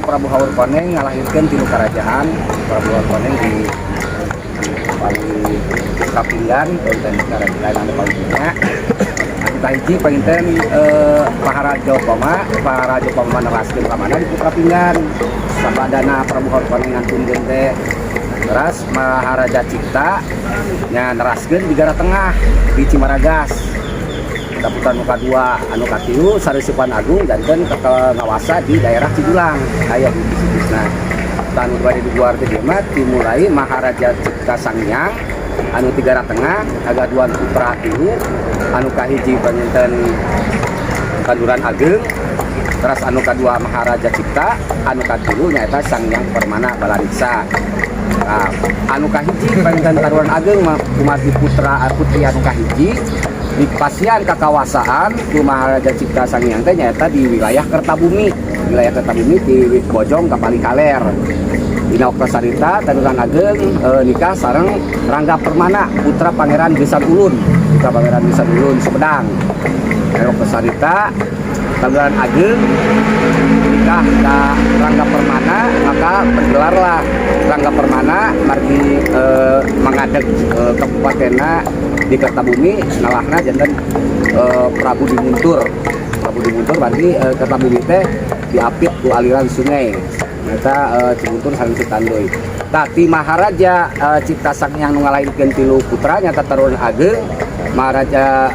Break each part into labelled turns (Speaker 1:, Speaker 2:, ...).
Speaker 1: Prabu Hawurkoneng ngalahirkeun tilu karajaan. Prabu Hawurkoneng di Kapinggan dan kerajaan anu paling punya. Hiji panginten Maharaja Pama neraskeun ka mana di Putra Pinggan. Sabadana Prabu Hawurkoneng ngantunkeun teh teras Maharaja Cipta nya neraskeun di Gara Tengah di Cimaragas. Kaputan muka 2 anu katilu Sarisipan Agung janten ke ngawasa di daerah Cidulang aya di bisnisna. Tanu bari di luar teh mah dimulai Maharaja Cipta Sangyang anu di Gara Tengah agaduan putra tilu anu kahiji panginten Kanduran Ageng terus anu kadua Maharaja Cipta anu katilu nyaeta Sangyang Permana Balariksa. Nah, anu kahiji panginten Kanduran Ageng kumati putra putri anu kahiji di pasian kakawasaan ku Maharaja Cipta Sangyang teh nyaeta di wilayah Kertabumi. Wilayah Kertabumi di Bojong Kapali Kaler. Dina Oktasarita Kanduran Ageng nikah sareng Rangga Permana putra Pangeran Gesan Ulun. Putra Pangeran Gesan Ulun Sumedang. Dina Oktasarita Kanduran Ageng nikah ka Rangga Permana, maka bergelarlah Rangga Permana margi mangadeg kabupatenna di Kertabumi nalahna janten Prabu Dimuntur. Prabu Dimuntur berarti Kertabumi teh diapit ku aliran sungai. Nyata Cimuntur sareng Citandoy. Tati Maharaja Cipta Sangyang nu ngalahirkeun tilu putra nyata Tarunan Ageng, Maharaja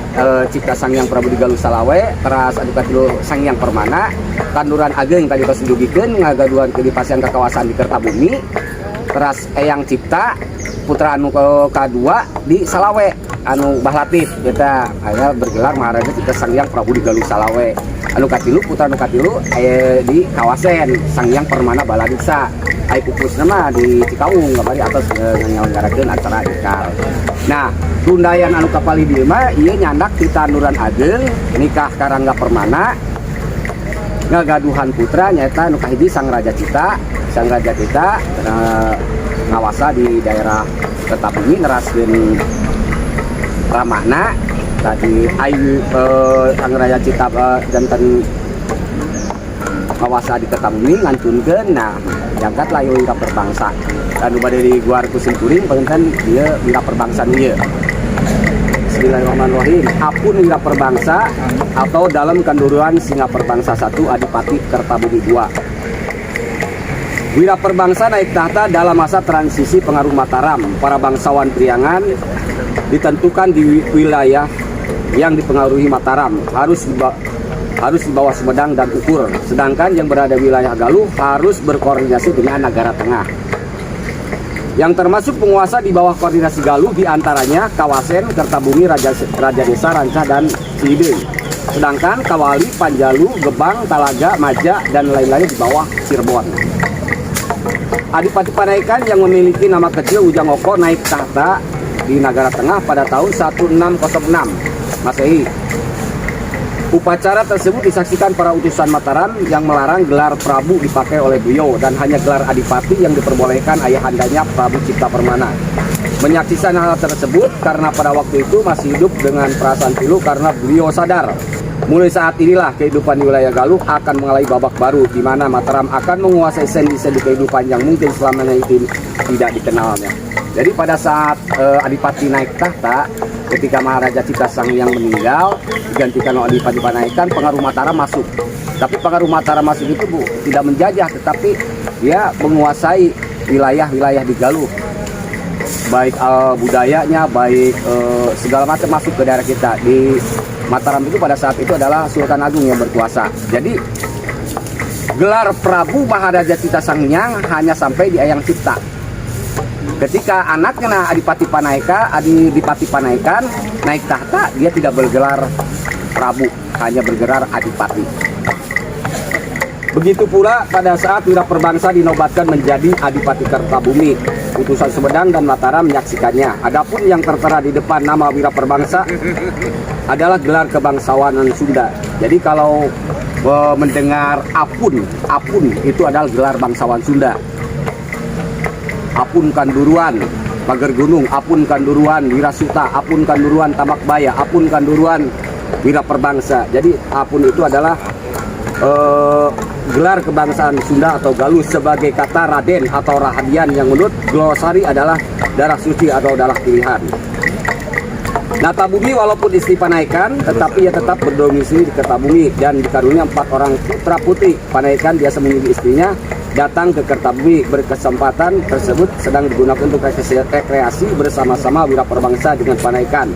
Speaker 1: Cipta Sangyang Prabu Digaluh Salawe, teras adu katilu Sangyang Permana, Kanduran Ageng tadi tos dugikeun ngagaduan ke di pasian kakawasan di Kertabumi. Teras Eyang Cipta putra anu kadua di Salawe anu Bahlatif kita aya bergelar Maharaja Cipta Sangyang Prabu Digaluh Salawe. Anu katilu putra anu katilu di Kawasen Sangyang Permana Balariksa. Ai pupusna mah di Cikawung kamari atas nyelenggarakeun acara ikal. Nah, rundayan anu kapali dieu mah ieu nyandak ti Tanduran Ageng nikah ka Rangga Permana. Ngagaduhan putra nyaeta anu kahiji Sang Raja Cita. Sang Raja Cita ngawasa di daerah Kertabumi neraskeun ramana tadi ayu Sang Raja Cita janten ngawasa di Kertabumi ngantunkeun nah jangkat layu wingka perbangsa anu bade di Guar Kusimkuring panginten ieu wingka perbangsa ieu. Bismillahirrahmanirrahim. Apun wingka perbangsa atau dalam kanduruan Singa Perbangsa 1 Adipati Kertabumi 2. Wira perbangsa naik tahta dalam masa transisi pengaruh Mataram. Para bangsawan Priangan ditentukan di wilayah yang dipengaruhi Mataram harus di bawah Sumedang dan Ukur. Sedangkan yang berada di wilayah Galuh harus berkoordinasi dengan Nagara Tengah. Yang termasuk penguasa di bawah koordinasi Galuh diantaranya Kawasen, Kertabumi, Raja Desa, Rancah, dan Ciideu. Sedangkan Kawali, Panjalu, Gebang, Talaga, Maja, dan lain-lain di bawah Cirebon. Adipati Panaikan yang memiliki nama kecil Ujang Oko naik tahta di Nagara Tengah pada tahun 1606 Masehi. Upacara tersebut disaksikan para utusan Mataram yang melarang gelar Prabu dipakai oleh beliau dan hanya gelar Adipati yang diperbolehkan ayahandanya Prabu Cipta Permana. Menyaksikan hal tersebut karena pada waktu itu masih hidup dengan perasaan pilu karena beliau sadar mulai saat inilah kehidupan di wilayah Galuh akan mengalami babak baru di mana Mataram akan menguasai sendi-sendi kehidupan yang mungkin selama ini tidak dikenalnya. Jadi pada saat Adipati naik tahta, ketika Maharaja Cipta Sangyang meninggal, digantikan oleh Adipati Panaikan, pengaruh Mataram masuk. Tapi pengaruh Mataram masuk itu tidak menjajah, tetapi dia menguasai wilayah-wilayah di Galuh. Baik budayanya, baik segala macam masuk ke daerah kita. Di Mataram itu pada saat itu adalah Sultan Agung yang berkuasa. Jadi gelar Prabu Maharaja Cipta Sangyang hanya sampai di Eyang Cipta. Ketika anaknya Adipati Panaikan naik tahta, dia tidak bergelar Prabu, hanya bergelar Adipati. Begitu pula pada saat Wira Perbangsa dinobatkan menjadi Adipati Kertabumi, utusan Sumedang dan Mataram menyaksikannya. Adapun yang tertera di depan nama Wira Perbangsa adalah gelar kebangsawanan Sunda. Jadi kalau mendengar Apun itu adalah gelar bangsawan Sunda. Apun Kanduruan, Pager Gunung, Apun Kanduruan, Wirasuta, Apun Kanduruan, Tamakbaya, Apun Kanduruan, Wira Perbangsa. Jadi Apun itu adalah
Speaker 2: gelar kebangsaan Sunda atau Galuh sebagai kata Raden atau Rahadian yang menurut glosari adalah darah suci atau darah pilihan. Natabumi walaupun istri Panaikan, tetapi ia tetap berdomisili di Kertabumi dan dikaruniai 4 orang putra putri. Panaikan biasa menyuruh istrinya datang ke Kertabumi. Berkesempatan tersebut sedang digunakan untuk rekreasi bersama-sama Wiraperbangsa dengan Panaikan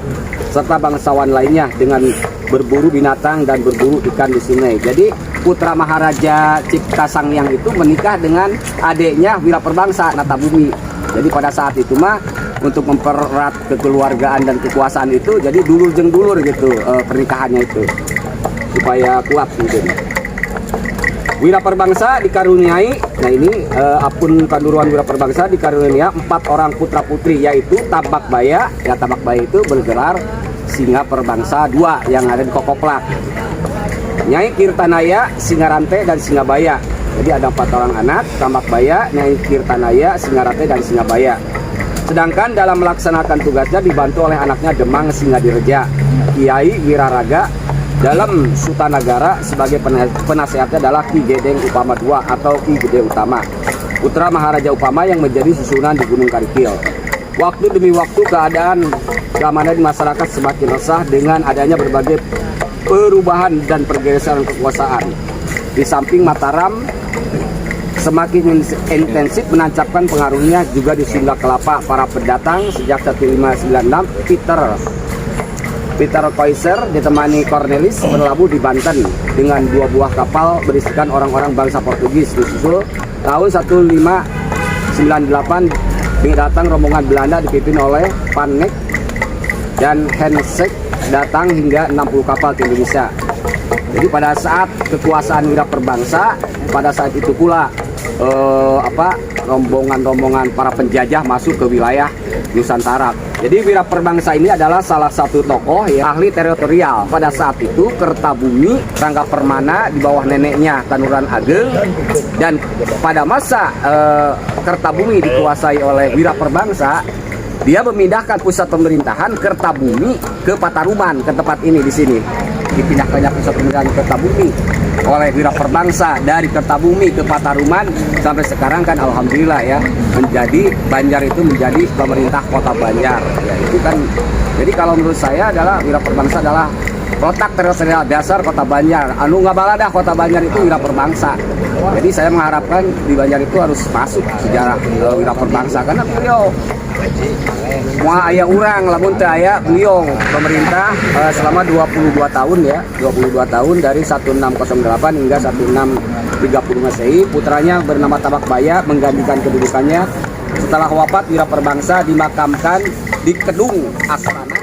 Speaker 2: serta bangsawan lainnya dengan berburu binatang dan berburu ikan di sungai. Jadi putra Maharaja Cipta Sangyang itu menikah dengan adiknya Wiraperbangsa Natabumi. Jadi pada saat itu mah untuk mempererat kekeluargaan dan kekuasaan itu, jadi dulur jeng dulur gitu pernikahannya itu supaya kuat mungkin. Wiraperbangsa dikaruniai, nah ini Apun Kanduruan Wiraperbangsa dikaruniai 4 orang putra putri, yaitu Tabak Baya. Ya, Tabak Baya itu bergelar Singa Perbangsa 2 yang ada di Kokoplak. Nyai Kirtanaya, Singarante dan Singabaya. Jadi ada 4 orang anak, Tabak Baya, Nyai Kirtanaya, Singarante dan Singabaya. Sedangkan dalam melaksanakan tugasnya dibantu oleh anaknya Demang Singadireja, Kiai Wiraraga. Dalam Sutanagara sebagai penasehatnya adalah Ki Gedeng Upama II atau Ki Gede Utama, putra Maharaja Upama yang menjadi susunan di Gunung Karikil. Waktu demi waktu keamanan di masyarakat semakin resah dengan adanya berbagai perubahan dan pergeseran kekuasaan. Di samping Mataram semakin intensif menancapkan pengaruhnya juga di Sunda Kelapa. Para pendatang sejak 1596 Peter Kaiser ditemani Cornelis berlabuh di Banten dengan 2 buah kapal berisikan orang-orang bangsa Portugis. Disusul tahun 1598 datang rombongan Belanda dipimpin oleh Van Eyck dan Hensek datang hingga 60 kapal ke Indonesia. Jadi pada saat kekuasaan Wiraperbangsa, pada saat itu pula rombongan-rombongan para penjajah masuk ke wilayah Nusantara. Jadi Wiraperbangsa ini adalah salah satu tokoh yang ahli teritorial. Pada saat itu Kertabumi, Rangga Permana di bawah neneknya Kanuran Ageng, dan pada masa Kertabumi dikuasai oleh Wiraperbangsa, dia memindahkan pusat pemerintahan Kertabumi ke Pataruman, ke tempat ini di sini. Dipindahkannya pusat pemerintahan Kertabumi oleh Wiraperbangsa dari Kertabumi ke Pataruman sampai sekarang kan alhamdulillah ya, menjadi Banjar itu menjadi pemerintah kota Banjar. Ya, itu kan, jadi kalau menurut saya adalah Wiraperbangsa adalah letak teritorial dasar kota Banjar. Anu ngabaladah kota Banjar itu Wiraperbangsa. Jadi saya mengharapkan di Banjar itu harus masuk sejarah Wiraperbangsa karena beliau wah aya urang lamun teu aya beliau pemerintah selama 22 tahun ya, 22 tahun dari 1608 hingga 1630 Masehi. Putranya bernama Tabak Baya menggantikan kedudukannya. Setelah wafat Wiraperbangsa dimakamkan di Kedung Astana